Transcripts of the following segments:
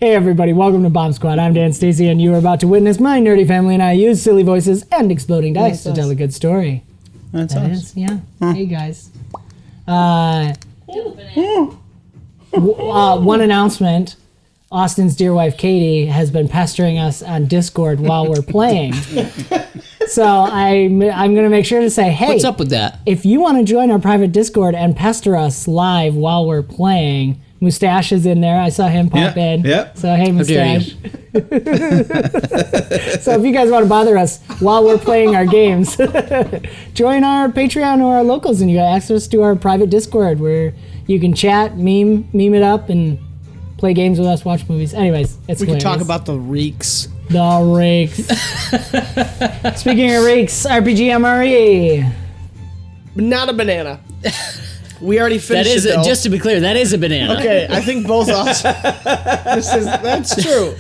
Hey everybody, welcome to BombSquad. I'm Dan Stacy, and you are about to witness my nerdy family and I use silly voices and exploding dice to tell a good story. That's that us. Is, yeah. Hey guys. One announcement. Austin's dear wife, Katie, has been pestering us on Discord while we're playing. So I'm going to make sure to say, hey. What's up with that? If you want to join our private Discord and pester us live while we're playing, Mustache is in there. I saw him pop in. Yep. So, hey, Mustache. So if you guys want to bother us while we're playing our games, join our Patreon or our locals, and you got access to our private Discord where you can chat, meme it up, and play games with us, watch movies. Anyways, it's We can hilarious. talk about the reeks. The reeks. Speaking of reeks, RPG MRE. Not a banana. We already finished it, though. Just to be clear, that is a banana. Okay, I think both us. That's true.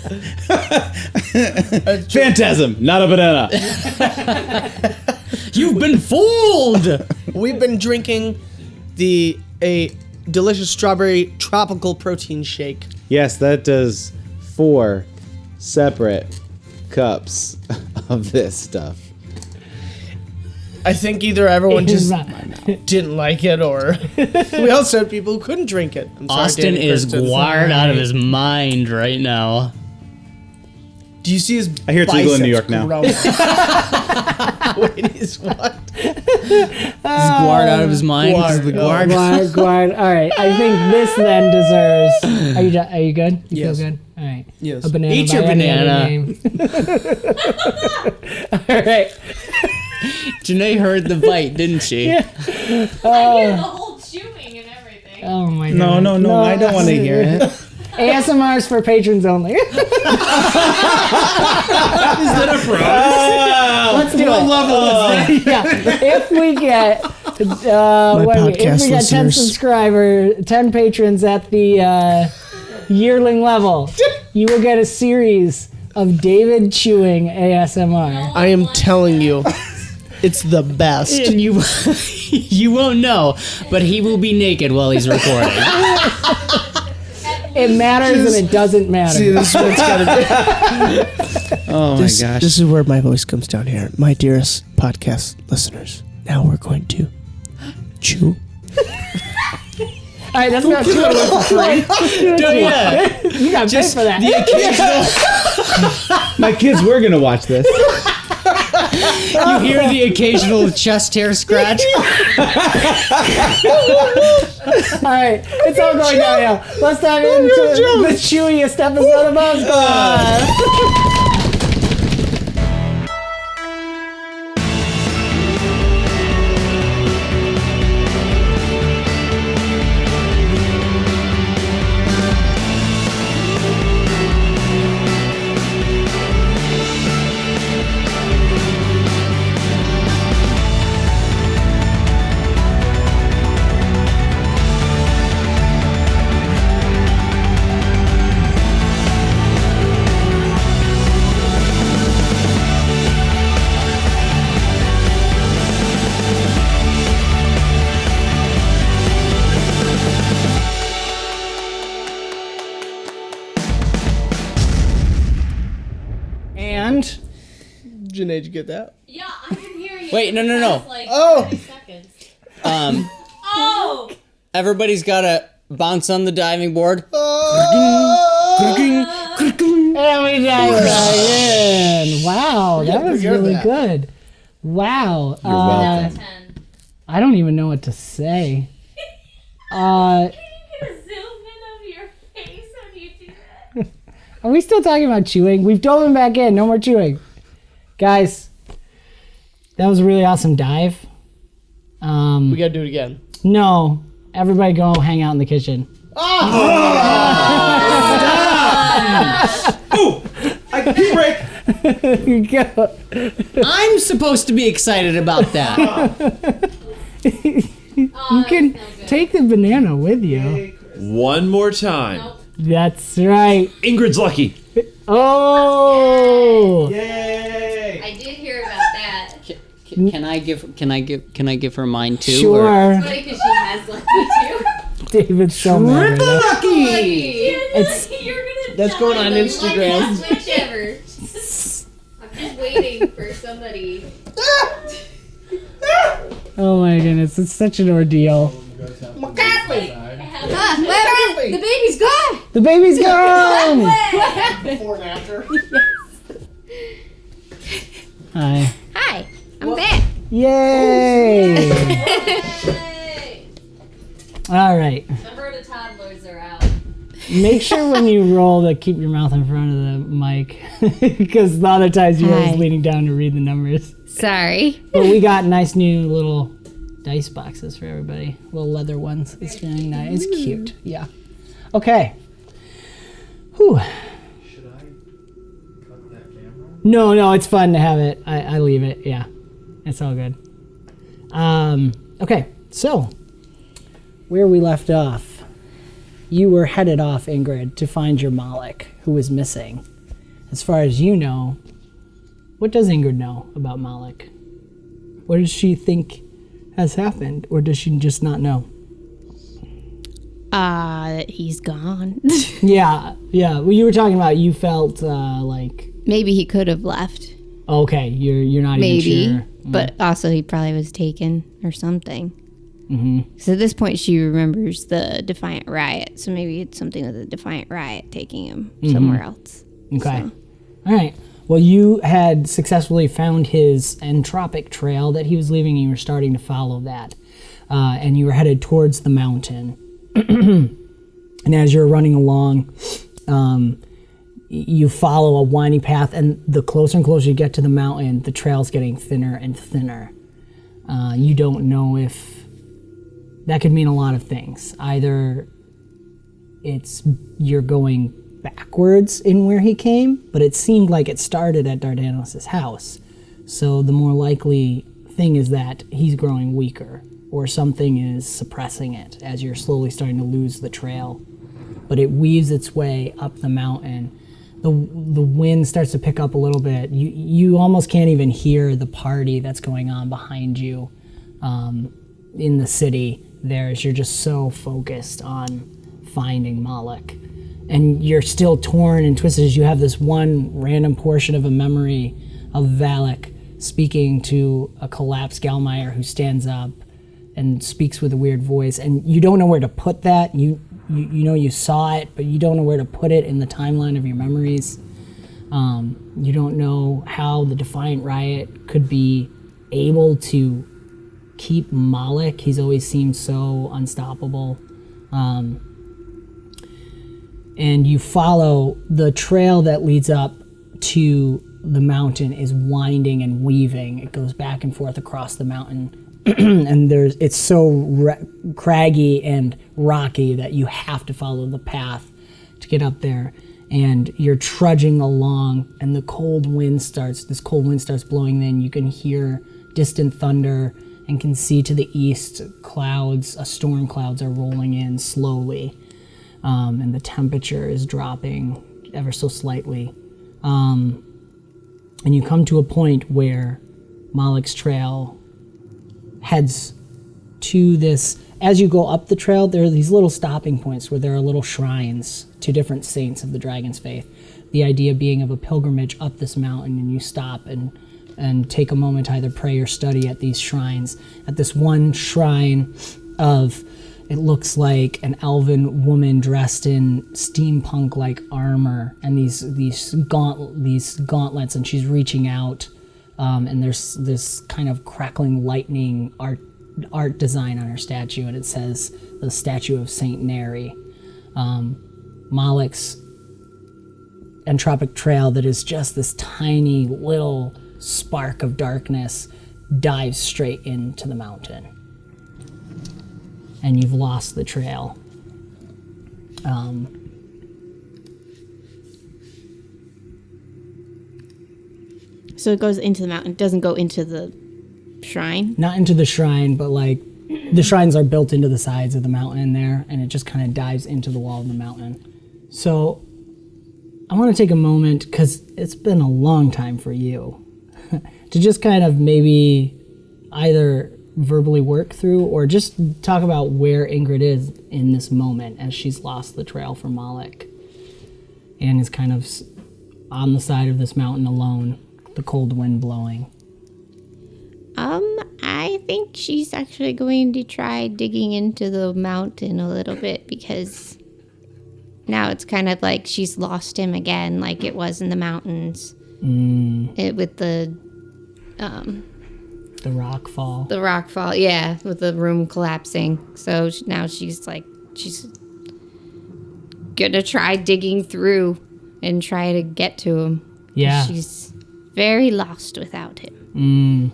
Phantasm, not a banana. You've been fooled! We've been drinking a delicious strawberry tropical protein shake. Yes, that does 4 separate cups of this stuff. I think either everyone just didn't like it, or we also had people who couldn't drink it. I'm sorry, Austin Danny is Kristen. guard out of his mind right now. Do you see his I hear it's legal in New York now. Wait, he's what? He's guard out of his mind. Guard. The guard. Guard. All right. I think this then deserves. Are you good? You Yes. feel good? All right. Yes. A banana. Eat by your any other banana. name. All right. Janae heard the bite, didn't she? I hear the whole chewing and everything. Oh my god. No, I don't want to hear it. ASMRs for patrons only. Is that a promise? Let's do it. What level is that? Yeah. If we get if we get 10 10 patrons at the yearling level, you will get a series of David chewing ASMR. I am telling you, it's the best. And you won't know, but he will be naked while he's recording. It matters and it doesn't matter. See, this is what it's gotta be. Oh my gosh. This is where my voice comes down here. My dearest podcast listeners, now we're going to chew. All right, that's not chewing. That's free. Yeah. You got paid for that. The occasional, My kids were going to watch this. you hear the occasional chest hair scratch. All right, it's all going downhill. Let's dive into the chewiest episode of BombSquad. And Janae, did you get that? Yeah, I can hear you. Wait, no. That's like Oh. 30 seconds. Um, everybody's got to bounce on the diving board. and we dive right in. Wow, that was hear really that. good. Wow. You're welcome. 10. I don't even know what to say. Can you get a zoom in of your face when you do that? Are we still talking about chewing? We've dove him back in. No more chewing. Guys, that was a really awesome dive. We gotta do it again. No, everybody go hang out in the kitchen. Ooh! Pee break! Go. I'm supposed to be excited about that. You can take the banana with you. One more time. Nope. That's right. Ingrid's lucky. Oh! Yay! I did hear about that. Can I give her mine too? Sure. Funny because she has lucky too. David's so mad. Lucky. It's- You're gonna That's going on Instagram. Whichever. I'm just waiting for somebody. Oh my goodness, it's such an ordeal. The baby's gone. The baby's gone! Before and after. Hi. Hi, I'm back. Yay! All right. Number of the toddlers are out. Make sure when you roll to keep your mouth in front of the mic, because the other times you're always Hi. leaning down to read the numbers. Sorry. But we got nice new little dice boxes for everybody. Little leather ones. It's very nice. It's cute. Yeah. Okay. Whew. Should I cut that camera? No, it's fun to have it. I leave it. Yeah. It's all good. Okay. So, where we left off, you were headed off, Ingrid, to find your Mollach, who was missing. As far as you know, what does Ingrid know about Mollach? What does she think has happened, or does she just not know? He's gone. Yeah. Well, you were talking about you felt like Maybe he could have left. okay, you're not Maybe. even sure. But also he probably was taken or something. Mm-hmm. So at this point she remembers the Defiant Riot. So maybe it's something with the Defiant Riot taking him somewhere else. Okay. So. All right. Well, you had successfully found his entropic trail that he was leaving, and you were starting to follow that. And you were headed towards the mountain. And as you're running along, you follow a winding path, and the closer and closer you get to the mountain, the trail's getting thinner and thinner. You don't know if that could mean a lot of things. Either you're going backwards in where he came, but it seemed like it started at Dardanus' house. So the more likely thing is that he's growing weaker, or something is suppressing it as you're slowly starting to lose the trail. But it weaves its way up the mountain. The wind starts to pick up a little bit. You almost can't even hear the party that's going on behind you in the city there, as you're just so focused on finding Mollach. And you're still torn and twisted as you have this one random portion of a memory of Valak speaking to a collapsed Galmeyer who stands up and speaks with a weird voice, and you don't know where to put that. You know you saw it, but you don't know where to put it in the timeline of your memories. You don't know how the Defiant Riot could be able to keep Mollach. He's always seemed so unstoppable. And you follow the trail that leads up to the mountain is winding and weaving. It goes back and forth across the mountain. And it's so craggy and rocky that you have to follow the path to get up there. And you're trudging along, and this cold wind starts blowing in. You can hear distant thunder and can see to the east storm clouds are rolling in slowly. And the temperature is dropping ever so slightly. And you come to a point where Mollach's trail heads to this. As you go up the trail, there are these little stopping points where there are little shrines to different saints of the Dragon's Faith. The idea being of a pilgrimage up this mountain, and you stop and take a moment to either pray or study at these shrines. At this one shrine of, it looks like an elven woman dressed in steampunk-like armor and these gauntlets, and she's reaching out, and there's this kind of crackling lightning art design on her statue, and it says the statue of Saint Neri. Mollach's entropic trail that is just this tiny little spark of darkness dives straight into the mountain. And you've lost the trail. So it goes into the mountain. It doesn't go into the shrine. Not into the shrine, but like the shrines are built into the sides of the mountain there, and it just kind of dives into the wall of the mountain. So I want to take a moment, because it's been a long time for you, to just kind of maybe either verbally work through or just talk about where Ingrid is in this moment as she's lost the trail for Mollach. and is kind of on the side of this mountain alone, the cold wind blowing. I think she's actually going to try digging into the mountain a little bit, because now it's kind of like she's lost him again, like it was in the mountains. With the rock fall. The rock fall, yeah, with the room collapsing. So now she's gonna try digging through and try to get to him. Yeah. She's very lost without him.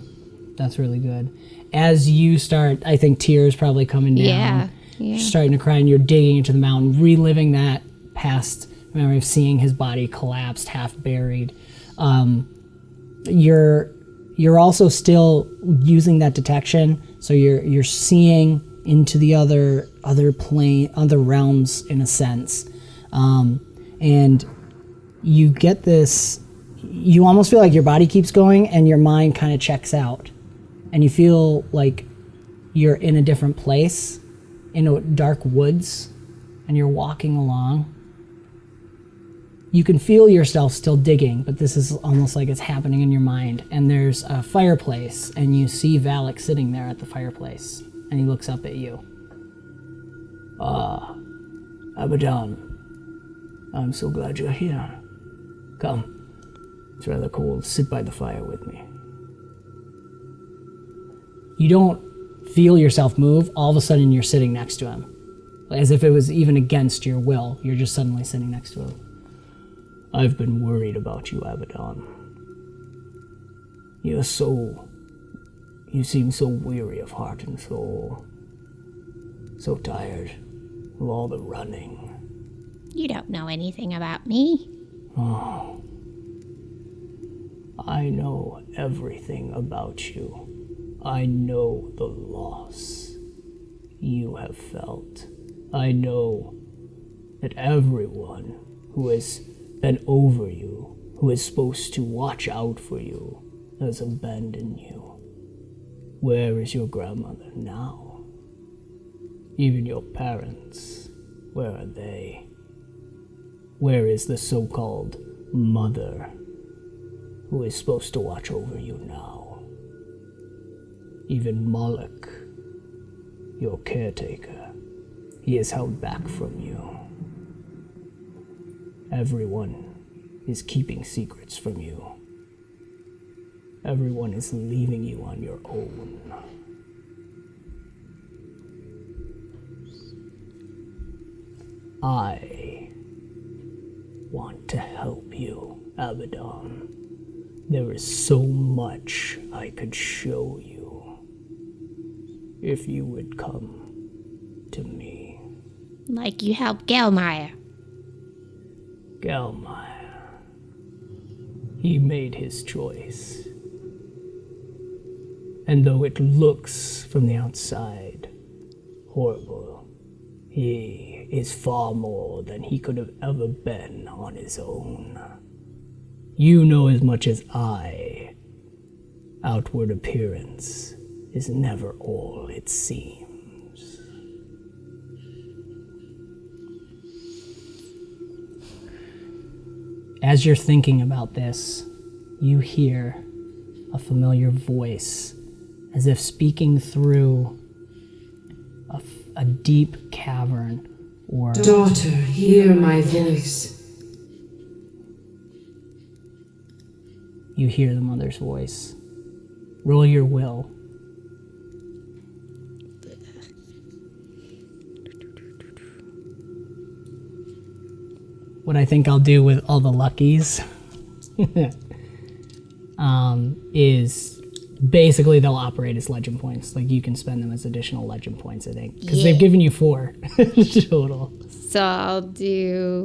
That's really good. As you start, I think tears probably coming down. Yeah. You're starting to cry, and you're digging into the mountain, reliving that past memory of seeing his body collapsed, half buried. You're also still using that detection, so you're seeing into the other plane, other realms in a sense, and you get this. You almost feel like your body keeps going, and your mind kind of checks out, and you feel like you're in a different place, in a dark woods, and you're walking along. You can feel yourself still digging, but this is almost like it's happening in your mind. And there's a fireplace, and you see Valak sitting there at the fireplace, and he looks up at you. Abaddon, I'm so glad you're here. Come, it's rather cold. Sit by the fire with me. You don't feel yourself move. All of a sudden, you're sitting next to him. As if it was even against your will. You're just suddenly sitting next to him. I've been worried about you, Abaddon. You seem so weary of heart and soul. So tired of all the running. You don't know anything about me. Oh. I know everything about you. I know the loss you have felt. I know that everyone who has been over you, who is supposed to watch out for you, has abandoned you. Where is your grandmother now? Even your parents, where are they? Where is the so-called mother who is supposed to watch over you now? Even Mollach, your caretaker, he is held back from you. Everyone is keeping secrets from you. Everyone is leaving you on your own. I want to help you, Abaddon. There is so much I could show you if you would come to me. Like you helped 𝒂𝒏𝒄𝒂. 𝒂𝒏𝒄𝒂. He made his choice. And though it looks from the outside horrible, he is far more than he could have ever been on his own. You know as much as I. Outward appearance is never all it seems. As you're thinking about this, you hear a familiar voice, as if speaking through a deep cavern or... Daughter, hear my voice. You hear the mother's voice. Roll your will. What I think I'll do with all the luckies is basically they'll operate as legend points. Like you can spend them as additional legend points, I think. Because they've given you 4 total. So I'll do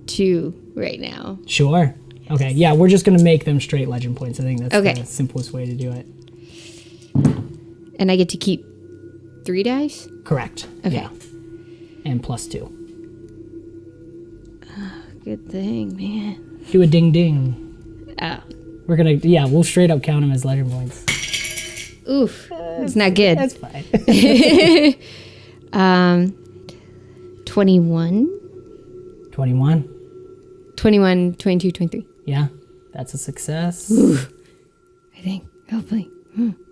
2 right now. Sure. Okay, yeah, we're just going to make them straight legend points. I think that's the simplest way to do it. And I get to keep 3 dice? Correct. Okay. Yeah. And +2. Good thing, man. Do a ding ding. Oh. We're going to, we'll straight up count them as legend points. Oof. It's not good. That's fine. 21. 21. 21, 22, 23. Yeah, that's a success. I think. Hopefully.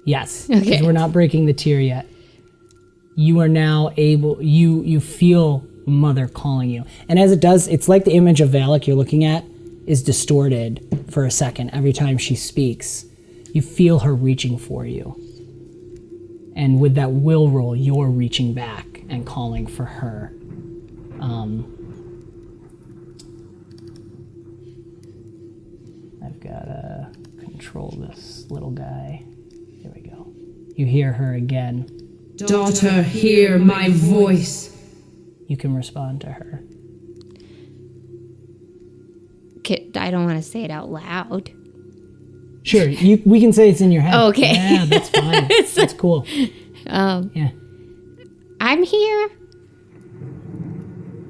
Yes, Okay. because we're not breaking the tier yet. You are now able, you feel Mother calling you. And as it does, it's like the image of Valak you're looking at is distorted for a second every time she speaks. You feel her reaching for you. And with that will roll, you're reaching back and calling for her. I've got to control this little guy. There we go. You hear her again. Daughter, hear my voice. You can respond to her. I don't want to say it out loud. Sure, we can say it's in your head. Oh, okay. Yeah, that's fine. That's cool. Yeah. I'm here.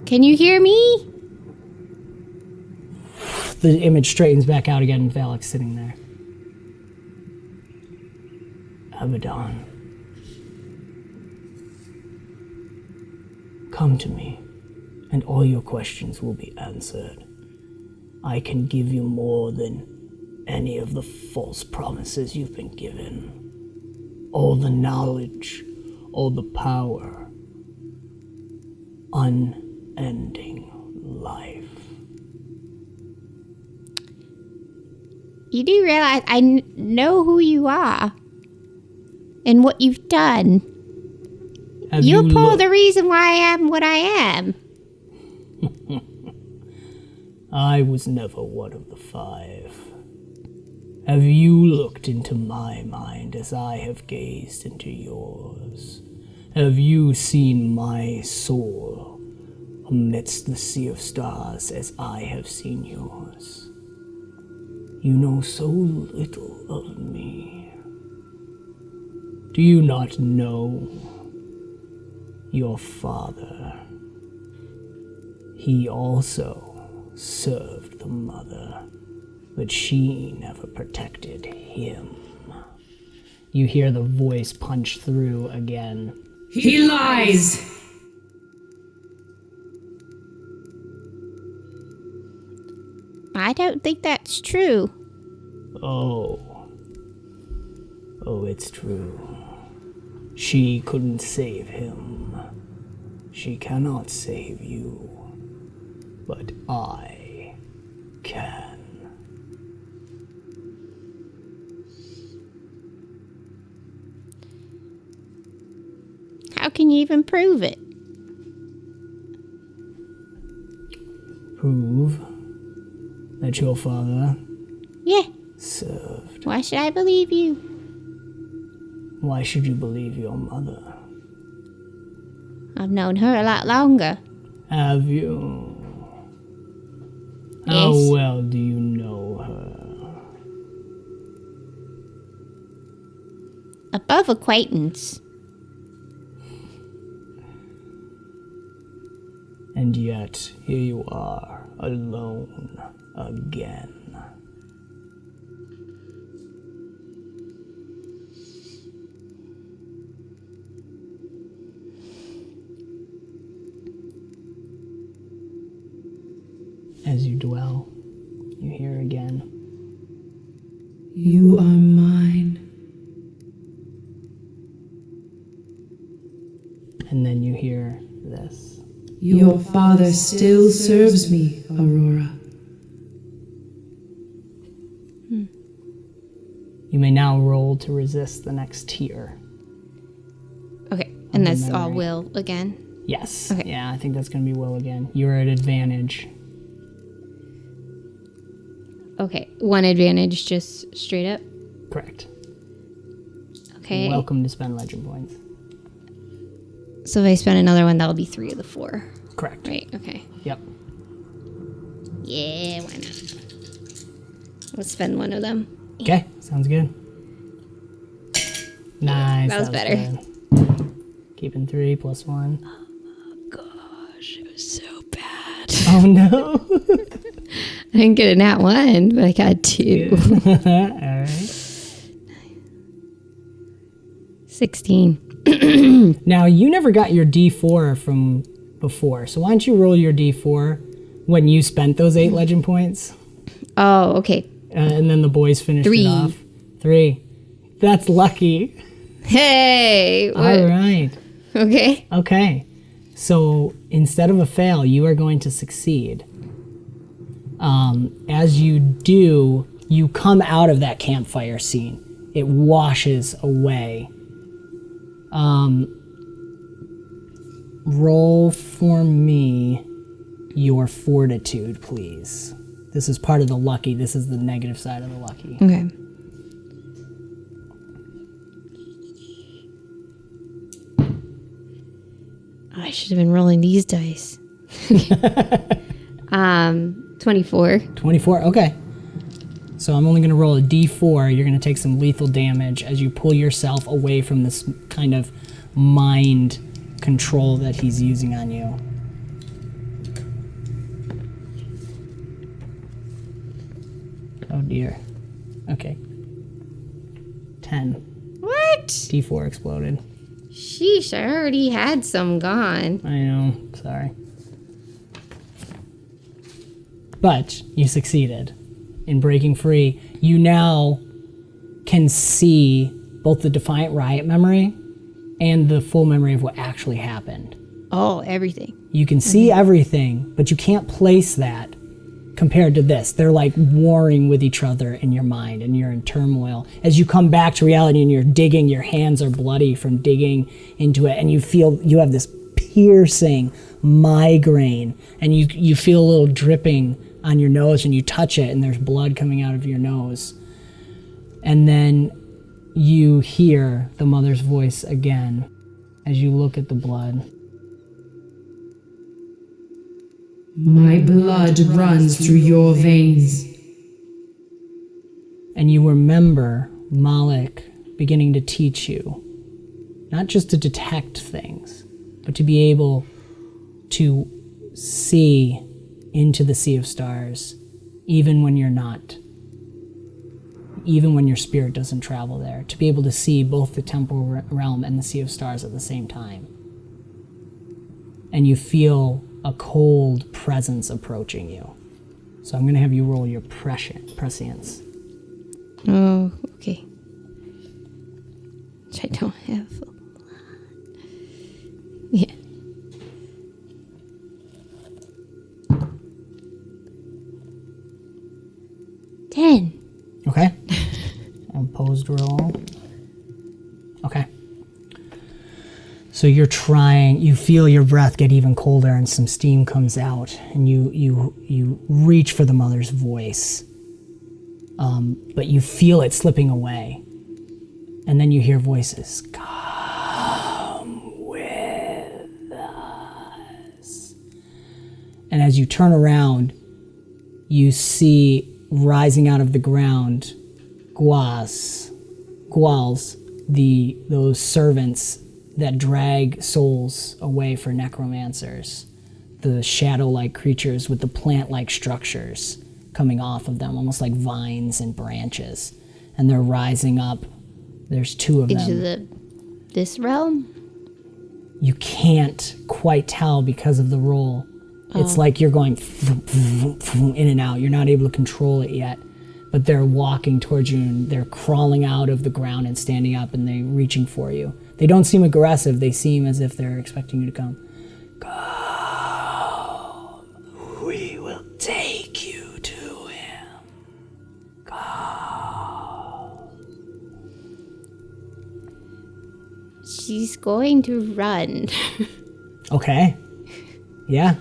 Can you hear me? The image straightens back out again, and Valak's sitting there. Abaddon. Come to me, and all your questions will be answered. I can give you more than any of the false promises you've been given. All the knowledge, all the power, unending life. You do realize I know who you are and what you've done. You're part of the reason why I am what I am. I was never one of the five. Have you looked into my mind as I have gazed into yours? Have you seen my soul amidst the sea of stars as I have seen yours? You know so little of me. Do you not know your father? He also served the mother, but she never protected him. You hear the voice punch through again. He lies. I don't think that's true. Oh, it's true. She couldn't save him. She cannot save you. But I can. How can you even prove it? Prove that your father Yeah. served. Why should I believe you? Why should you believe your mother? I've known her a lot longer. Have you? Yes. How well do you know her? Above acquaintance. And yet, here you are, alone again. As you dwell, you hear again. You are mine. And then you hear this. Your father still serves me, Aurora. You may now roll to resist the next tier. Okay. And that's all memory. will again. Yes. Okay. Yeah, I think that's going to be will again. You're at advantage. Okay. One advantage just straight up. Correct. Okay. Welcome to spend legend points. So if I spend another one, that'll be 3 of the 4. Correct. Right. Okay. Yep. Yeah, why not? Let's spend one of them. Okay, sounds good. Nice. That was better. Good. Keeping 3 plus 1. Gosh, it was so bad. Oh no. I didn't get a nat 1, but I got 2. Alright. 16. Now, you never got your D4 from before. So why don't you roll your d4 when you spent those 8 legend points? Oh, okay. And then the boys finished 3. it off. 3. That's lucky. Hey. All right. Okay. Okay. So instead of a fail, you are going to succeed. As you do, you come out of that campfire scene. It washes away. Roll for me your fortitude, please. This is part of the lucky. This is the negative side of the lucky. Okay. I should have been rolling these dice. 24. 24, okay. So I'm only going to roll a d4. You're going to take some lethal damage as you pull yourself away from this kind of mind control that he's using on you. Oh dear. Okay. 10. What? D4 exploded. Sheesh, I already had some gone. I know, sorry. But you succeeded in breaking free. You now can see both the Defiant Riot memory and the full memory of what actually happened. Oh, everything. You can see everything, but you can't place that compared to this. They're like warring with each other in your mind, and you're in turmoil. As you come back to reality and you're digging, your hands are bloody from digging into it, and you feel you have this piercing migraine, and you feel a little dripping on your nose, and you touch it and there's blood coming out of your nose. And then you hear the mother's voice again as you look at the blood. My blood runs through your veins. And you remember Mollach beginning to teach you not just to detect things, but to be able to see into the sea of stars, even when you're not, even when your spirit doesn't travel there, to be able to see both the temporal realm and the sea of stars at the same time. And you feel a cold presence approaching you. So I'm going to have you roll your prescience. Oh, okay. Which I don't have a lot. Yeah. Ten. Okay. Opposed roll. Okay. So you're trying, you feel your breath get even colder and some steam comes out, and you reach for the mother's voice, but you feel it slipping away. And then you hear voices, "Come with us." And as you turn around, you see rising out of the ground Gwals, those servants that drag souls away for necromancers, the shadow-like creatures with the plant-like structures coming off of them, almost like vines and branches. And they're rising up. There's 2 of them. Into this realm? You can't quite tell because of the roll. It's like you're going in and out. You're not able to control it yet. But they're walking towards you, and they're crawling out of the ground and standing up, and they're reaching for you. They don't seem aggressive. They seem as if they're expecting you to come. Come. We will take you to him. Come. She's going to run. Okay. Yeah.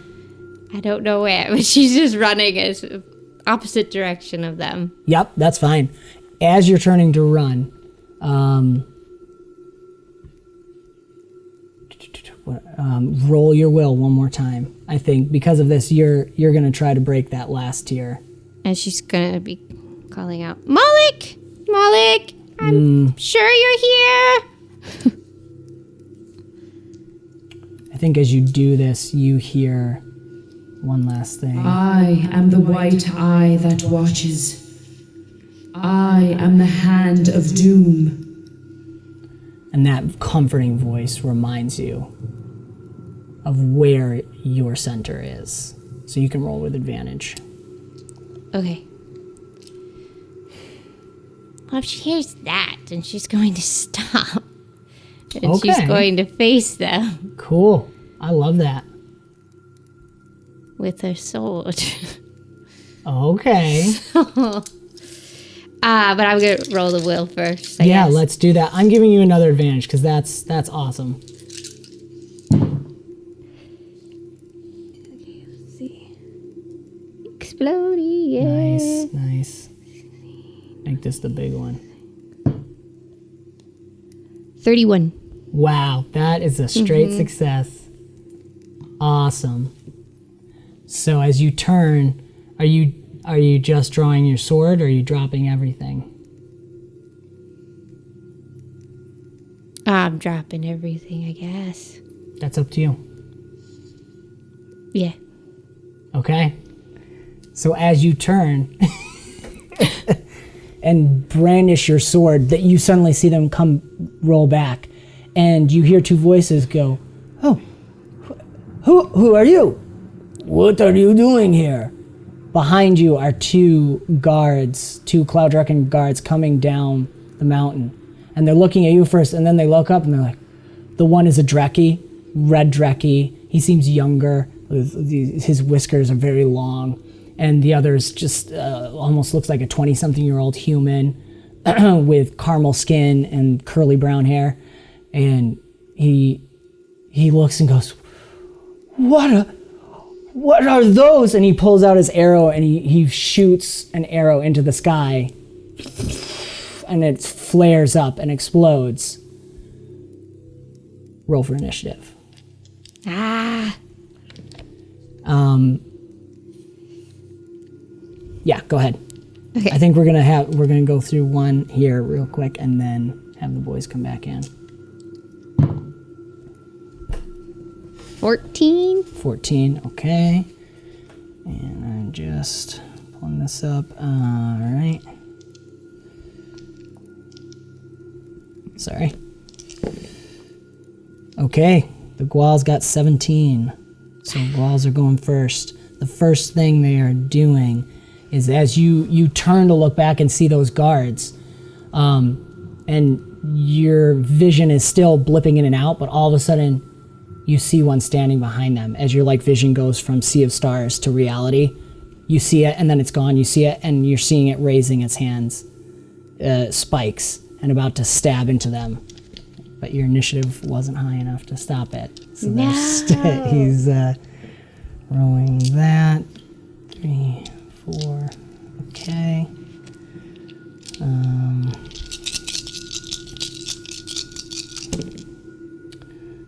I don't know where, but she's just running as opposite direction of them. Yep, that's fine. As you're turning to run, roll your will one more time. I think because of this, you're gonna try to break that last tier. And she's gonna be calling out, Mollach! Mollach! I'm sure you're here! I think as you do this, you hear one last thing. I am the white eye that watches. I am the hand of doom. And that comforting voice reminds you of where your center is. So you can roll with advantage. Okay. Well, if she hears that, then she's going to stop. And she's going to face them. Cool. I love that. With her sword. Okay. But I'm going to roll the will first. I guess. Let's do that. I'm giving you another advantage because that's awesome. Okay, let's see. Exploding. Yeah. Nice. Make this the big one. 31. Wow, that is a straight success. Awesome. So as you turn, are you just drawing your sword, or are you dropping everything? I'm dropping everything, I guess. That's up to you. Yeah. Okay. So as you turn and brandish your sword, that you suddenly see them roll back, and you hear two voices go, "Oh, who are you? What are you doing here?" Behind you are two Cloud Draken guards coming down the mountain, and they're looking at you first, and then they look up and they're like, the one is a Drekki, red Drekki. He seems younger. His whiskers are very long. And the other is just almost looks like a 20-something-year-old human with caramel skin and curly brown hair. And he looks and goes, What are those? And he pulls out his arrow and he shoots an arrow into the sky. And it flares up and explodes. Roll for initiative. Yeah, go ahead. Okay. I think we're gonna go through one here real quick and then have the boys come back in. 14. 14, okay. And I'm just pulling this up. All right. Sorry. Okay, the Guals got 17. So Guals are going first. The first thing they are doing is as you turn to look back and see those guards, and your vision is still blipping in and out, but all of a sudden you see one standing behind them. As your vision goes from Sea of Stars to reality, you see it and then it's gone. You see it and you're seeing it raising its hands, spikes, and about to stab into them. But your initiative wasn't high enough to stop it. So he's rolling that. 3, 4. Okay.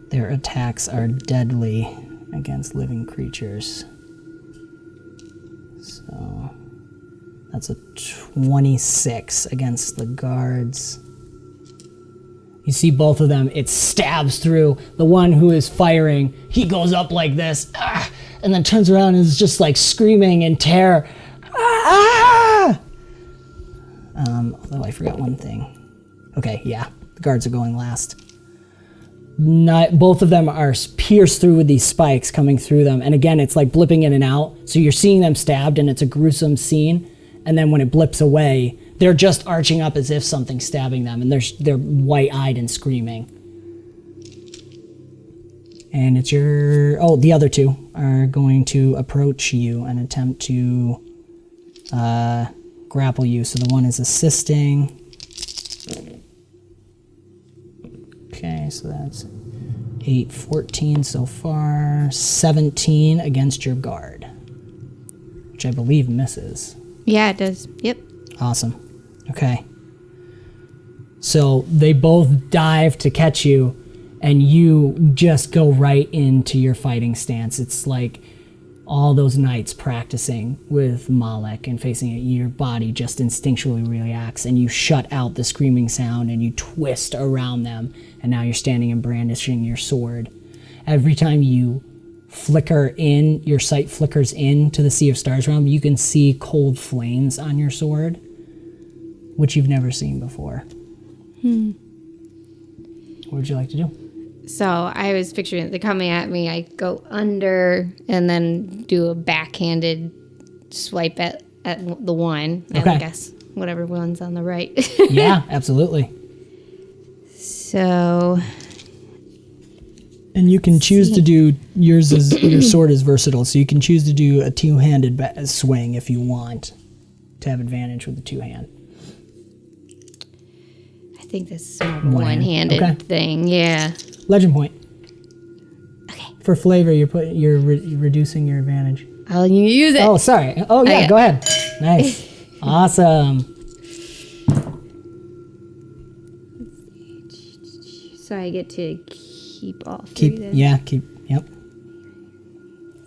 Their attacks are deadly against living creatures. So that's a 26 against the guards. You see both of them, it stabs through. The one who is firing, he goes up like this, and then turns around and is just screaming in terror. Although I forgot one thing. Okay, yeah, the guards are going last. Both of them are pierced through with these spikes coming through them. And again, it's blipping in and out. So you're seeing them stabbed and it's a gruesome scene. And then when it blips away, they're just arching up as if something's stabbing them. And they're white-eyed and screaming. And it's the other two are going to approach you and attempt to grapple you. So the one is assisting. Okay, so that's 8, 14 so far. 17 against your guard, which I believe misses. Yeah, it does. Yep. Awesome. Okay. So they both dive to catch you, and you just go right into your fighting stance. It's like all those nights practicing with Mollach and facing it, your body just instinctually reacts, and you shut out the screaming sound and you twist around them, and now you're standing and brandishing your sword. Every time you flicker in, your sight flickers into the Sea of Stars realm, you can see cold flames on your sword, which you've never seen before. What would you like to do? So I was picturing they're coming at me. I go under and then do a backhanded swipe at the one. Okay. I guess whatever one's on the right. Yeah, absolutely. So. And you can choose to do your sword is versatile, so you can choose to do a two-handed swing if you want to have advantage with the two-hand. I think this is more of a one-handed thing. Yeah. Legend point. Okay. For flavor, you're reducing your advantage. I'll use it. Oh, sorry. Oh, yeah, go ahead. Nice. Awesome. So I get to keep all three then? Yep.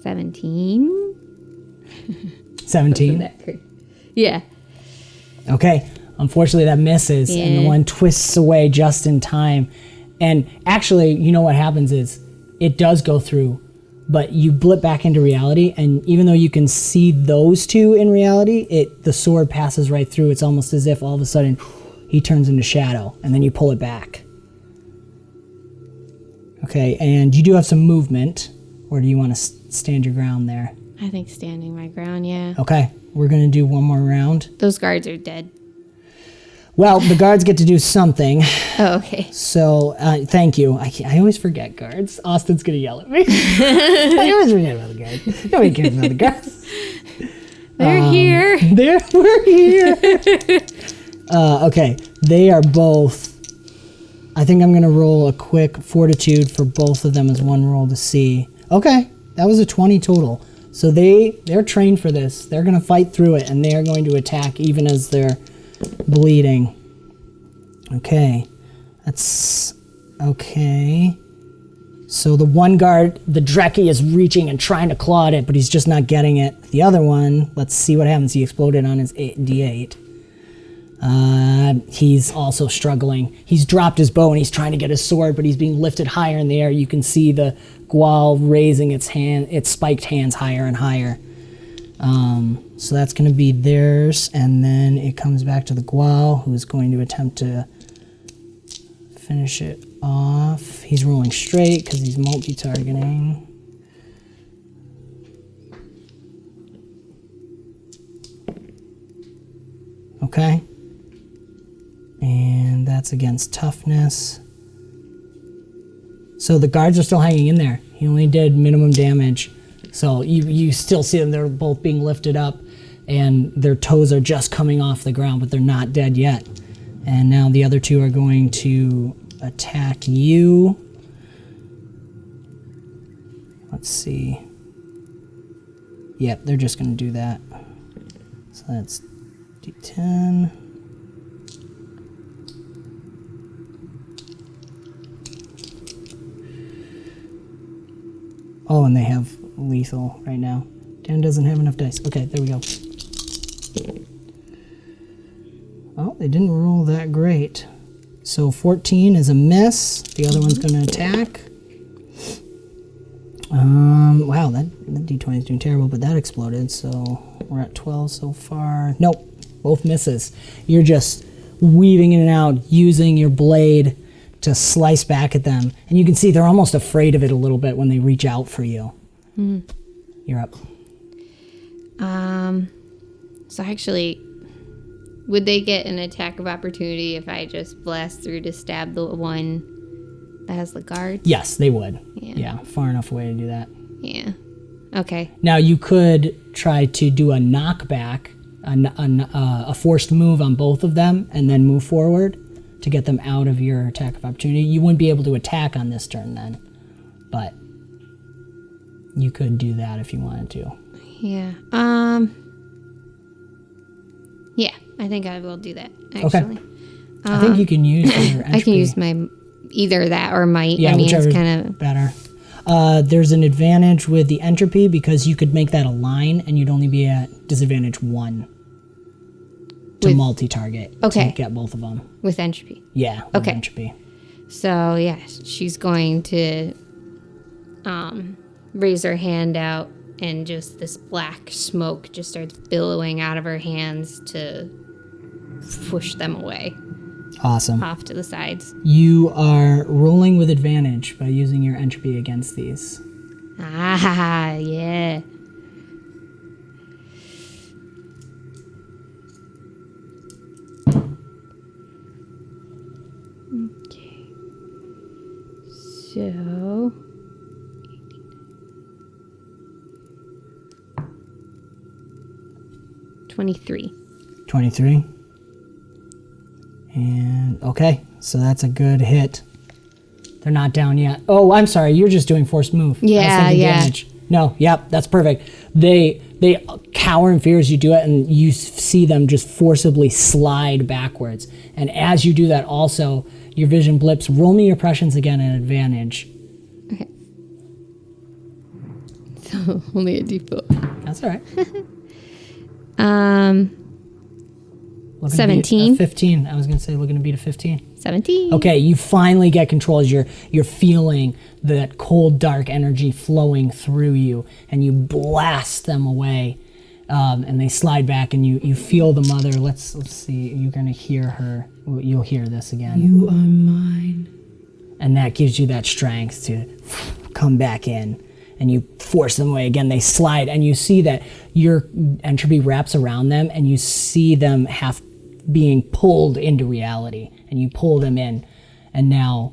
17. 17. Yeah. Okay. Unfortunately, that misses, and the one twists away just in time. And actually, you know what happens is it does go through, but you blip back into reality, and even though you can see those two in reality, the sword passes right through. It's almost as if all of a sudden he turns into shadow, and then you pull it back. Okay, and you do have some movement, or do you want to stand your ground there? I think standing my ground, yeah. Okay, we're going to do one more round. Those guards are dead. Well, the guards get to do something. Oh, okay. So, thank you. I always forget guards. Austin's going to yell at me. I always forget about the guards. Nobody cares about the guards. They're here. We're here. Okay, they are both... I think I'm going to roll a quick fortitude for both of them as one roll to see. Okay, that was a 20 total. So they're trained for this. They're going to fight through it, and they are going to attack even as they're bleeding. Okay, that's okay. So the one guard, the Drekki, is reaching and trying to claw at it, but he's just not getting it. The other one, let's see what happens. He exploded on his D8. He's also struggling. He's dropped his bow and he's trying to get his sword, but he's being lifted higher in the air. You can see the Gwahl raising its spiked hands higher and higher. So that's going to be theirs, and then it comes back to the Gwahl, who's going to attempt to finish it off. He's rolling straight because he's multi-targeting. Okay. And that's against toughness. So the guards are still hanging in there. He only did minimum damage. So you still see them. They're both being lifted up, and their toes are just coming off the ground, but they're not dead yet. And now the other two are going to attack you. Let's see. Yep, they're just going to do that. So that's D10. Oh, and they have lethal right now. Dan doesn't have enough dice. Okay, there we go. Oh, they didn't roll that great. So 14 is a miss. The other one's going to attack. Wow, that D20 is doing terrible, but that exploded, so we're at 12 so far. Nope, both misses. You're just weaving in and out, using your blade to slice back at them. And you can see they're almost afraid of it a little bit when they reach out for you. You're up. So actually, would they get an attack of opportunity if I just blast through to stab the one that has the guard? Yes, they would. Yeah. Far enough away to do that. Yeah. Okay. Now you could try to do a knockback, a forced move on both of them, and then move forward to get them out of your attack of opportunity. You wouldn't be able to attack on this turn then, but you could do that if you wanted to. Yeah. Yeah, I think I will do that, actually. Okay. I think you can use your entropy. I can use my either that or might. Yeah, I mean, whichever it's kind of better. There's an advantage with the entropy because you could make that a line and you'd only be at disadvantage 1 to multi-target to get both of them. with entropy. Yeah, with entropy. So yeah, she's going to raise her hand out, and just this black smoke just starts billowing out of her hands to push them away. Awesome. off to the sides. You are rolling with advantage by using your entropy against these. Ah, yeah. Okay. So. 23. 23. And okay, so that's a good hit. They're not down yet. Oh, I'm sorry. You're just doing forced move. I was Yeah, thinking yeah. damage. No, yep, that's perfect. They cower in fear as you do it, and you see them just forcibly slide backwards. And as you do that, also your vision blips. Roll me your prescience again at advantage. Okay. So only a D4. That's all right. Looking to beat 17. a 15. I was gonna say looking to beat a 15. 17. Okay, you finally get control as you're feeling that cold, dark energy flowing through you, and you blast them away, and they slide back, and you feel the mother. Let's see. You're gonna hear her. You'll hear this again, You are mine. and that gives you that strength to come back in, and you force them away again. They slide, and you see that your entropy wraps around them, and you see them being pulled into reality, and you pull them in, and now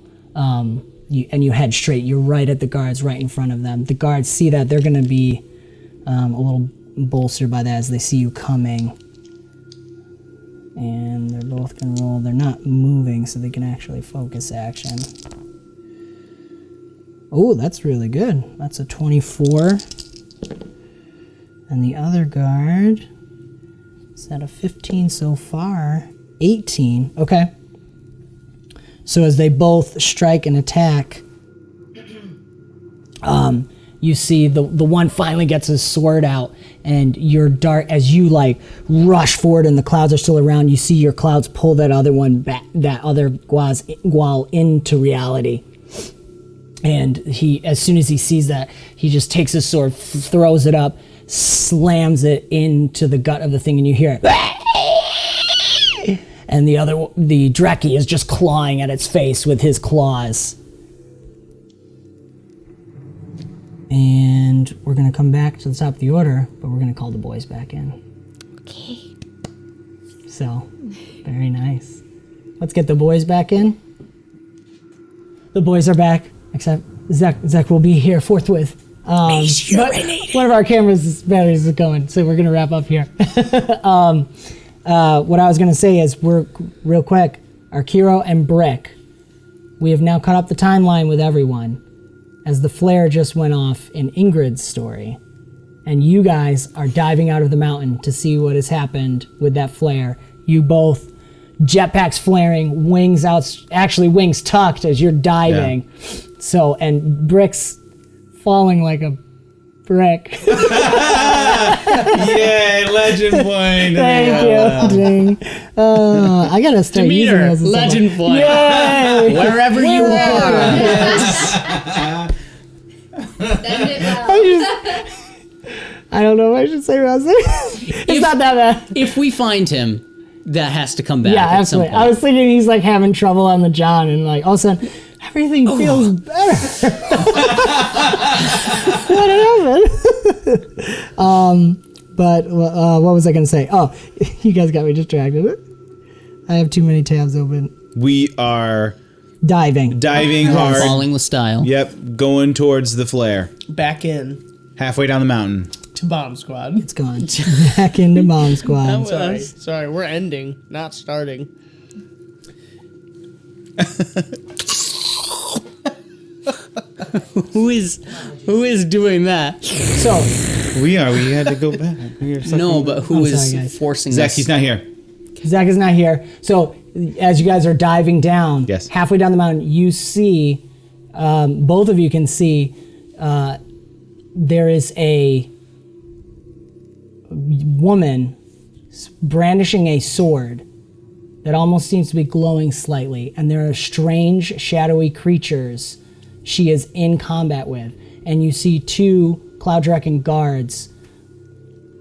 you head straight. You're right at the guards, right in front of them. The guards see that. They're going to be a little bolstered by that as they see you coming, and they're both going to roll. They're not moving, so they can actually focus action. Oh, that's really good. That's a 24. And the other guard is at a 15 so far. 18. Okay. So as they both strike and attack, you see the one finally gets his sword out, and your dart, as you like rush forward and the clouds are still around, you see your clouds pull that other one back, that other Gual into reality. And he, as soon as he sees that, he just takes his sword, throws it up, slams it into the gut of the thing, and you hear it. And the Drekki is just clawing at its face with his claws. And we're going to come back to the top of the order, but we're going to call the boys back in. Okay. So, very nice. Let's get the boys back in. The boys are back, except Zek will be here forthwith. But one of our cameras' batteries is going, so we're going to wrap up here. What I was going to say is, we're real quick, Arkiro and Brick, we have now caught up the timeline with everyone, as the flare just went off in Ingrid's story, and you guys are diving out of the mountain to see what has happened with that flare. You both, jetpacks flaring, wings out, actually wings tucked as you're diving. Yeah. So, and Brick's falling like a brick. Yay, legend point. Thank you. Ding. I gotta start using those. Legend point. Yay! Wherever you are. I don't know what I should say about this. It's not that bad. If we find him, that has to come back. Yeah, at some absolutely. point. I was thinking he's like having trouble on the John, and like all of a sudden everything feels better. What happened? But what was I going to say? Oh, you guys got me distracted. I have too many tabs open. We are diving hard. Falling with style. Yep, going towards the flare. Back in Halfway down the mountain. to Bomb Squad. It's gone. Back into Bomb Squad. Sorry, we're ending, not starting. Who is doing that? So We had to go back. No, but who I'm is sorry, guys. forcing Zach, us? he's not here. Zach is not here. So as you guys are diving down, Yes. halfway down the mountain, you see, both of you can see, there is a woman brandishing a sword that almost seems to be glowing slightly, and there are strange, shadowy creatures she is in combat with. And you see two Cloud Dragon guards.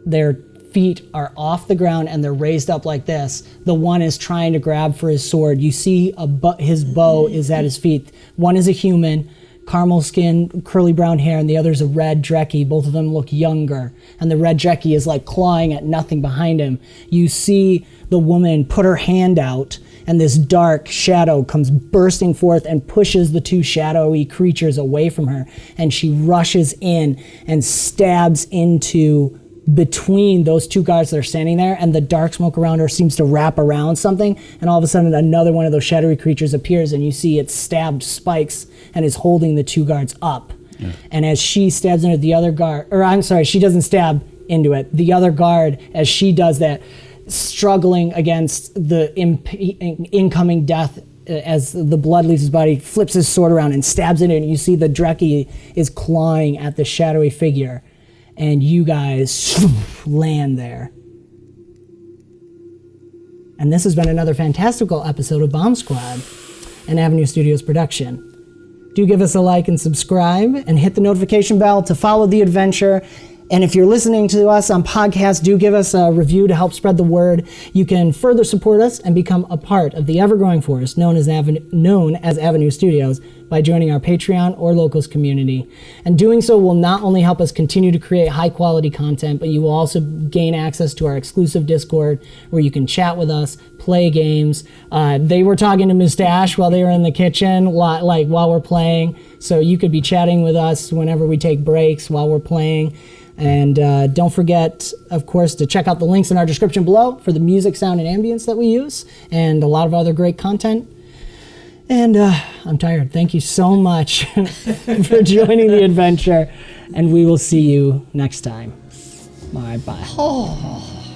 They're feet are off the ground and they're raised up like this. The one is trying to grab for his sword. You see his bow is at his feet. One is a human, caramel skin, curly brown hair, and the other's a red 𝒔𝒑𝒄𝒂. Both of them look younger. And the red 𝒔𝒑𝒂 is like clawing at nothing behind him. You see the woman put her hand out, and this dark shadow comes bursting forth and pushes the two shadowy creatures away from her. And she rushes in and stabs into between those two guards that are standing there, and the dark smoke around her seems to wrap around something, and all of a sudden another one of those shadowy creatures appears, and you see it stabbed spikes and is holding the two guards up. Yeah. And as she stabs into the other guard, or I'm sorry, she doesn't stab into it. The other guard, as she does that, struggling against the incoming death as the blood leaves his body, flips his sword around and stabs it in, and you see the 𝒔𝒑𝒂 is clawing at the shadowy figure. And you guys land there. And this has been another fantastical episode of BombSquad, an Avenue Studios production. Do give us a like and subscribe, and hit the notification bell to follow the adventure. And if you're listening to us on podcast, do give us a review to help spread the word. You can further support us and become a part of the ever-growing force known as Avenue Studios by joining our Patreon or Locals community. And doing so will not only help us continue to create high-quality content, but you will also gain access to our exclusive Discord where you can chat with us, play games. They were talking to Mustache while they were in the kitchen, like while we're playing. So you could be chatting with us whenever we take breaks while we're playing. And don't forget, of course, to check out the links in our description below for the music, sound, and ambience that we use, and a lot of other great content. And I'm tired. Thank you so much for joining the adventure, and we will see you next time. Bye-bye.